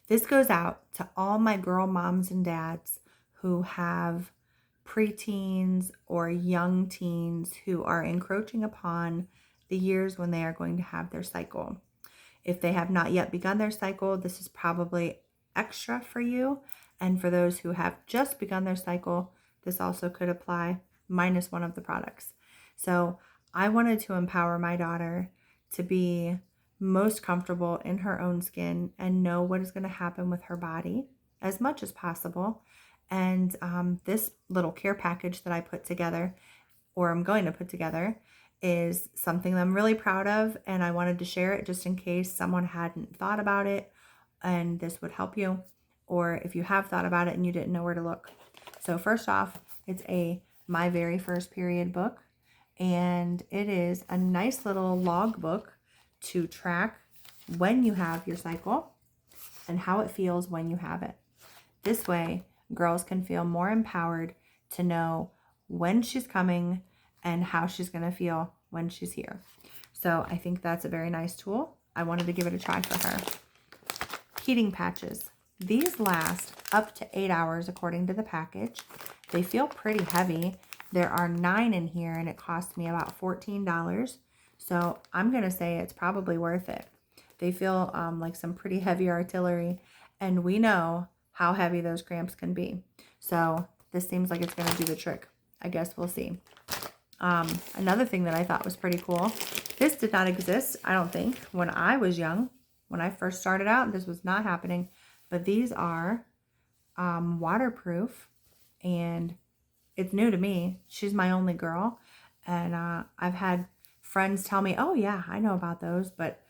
This goes out to all my girl moms and dads who have preteens or young teens who are encroaching upon the years when they are going to have their cycle. If they have not yet begun their cycle, this is probably extra for you. And for those who have just begun their cycle, this also could apply minus one of the products. So I wanted to empower my daughter to be most comfortable in her own skin and know what is going to happen with her body as much as possible. And this little care package that I put together, or I'm going to put together, is something that I'm really proud of, and I wanted to share it just in case someone hadn't thought about it and this would help you, or if you have thought about it and you didn't know where to look. So first off, it's a My Very First Period book, and it is a nice little log book to track when you have your cycle and how it feels when you have it. This way, girls can feel more empowered to know when she's coming and how she's going to feel when she's here. So I think that's a very nice tool. I wanted to give it a try for her. Heating patches. These last up to 8 hours according to the package. They feel pretty heavy. There are 9 in here and it cost me about $14. So I'm going to say it's probably worth it. They feel like some pretty heavy artillery, and we know how heavy those cramps can be. So this seems like it's going to do the trick. I guess we'll see. Another thing that I thought was pretty cool. This did not exist, I don't think, when I was young. When I first started out, this was not happening. But these are waterproof, and it's new to me. She's my only girl, and I've had friends tell me, oh yeah, I know about those, but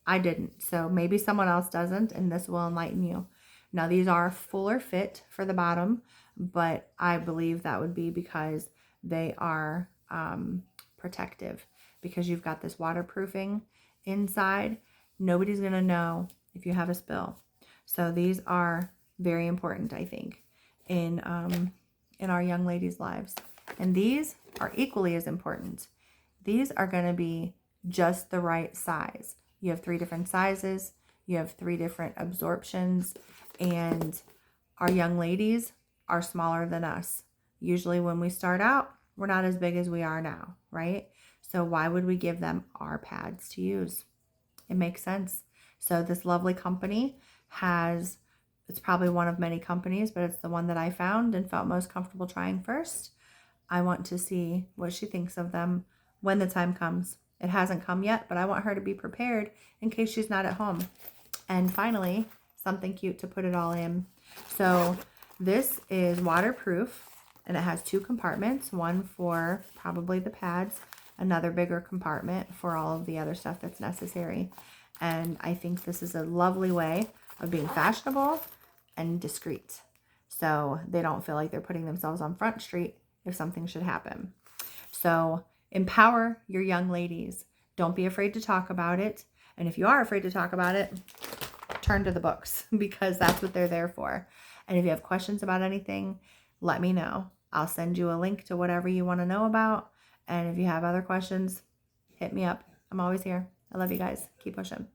I didn't. So maybe someone else doesn't, and this will enlighten you. Now, these are fuller fit for the bottom, but I believe that would be because they are protective, because you've got this waterproofing inside. Nobody's going to know if you have a spill. So these are very important, I think, in our young ladies' lives. And these are equally as important. These are going to be just the right size. You have 3 different sizes. You have 3 different absorptions. And our young ladies are smaller than us. Usually when we start out, we're not as big as we are now, right? So why would we give them our pads to use? It makes sense. So this lovely company has, it's probably one of many companies, but it's the one that I found and felt most comfortable trying first. I want to see what she thinks of them when the time comes. It hasn't come yet, but I want her to be prepared in case she's not at home. And finally, something cute to put it all in. So this is waterproof, and it has 2 compartments, one for probably the pads, another bigger compartment for all of the other stuff that's necessary. And I think this is a lovely way of being fashionable and discreet, so they don't feel like they're putting themselves on Front Street if something should happen. So empower your young ladies. Don't be afraid to talk about it. And if you are afraid to talk about it, turn to the books, because that's what they're there for. And if you have questions about anything, let me know. I'll send you a link to whatever you want to know about. And if you have other questions, hit me up. I'm always here. I love you guys. Keep pushing.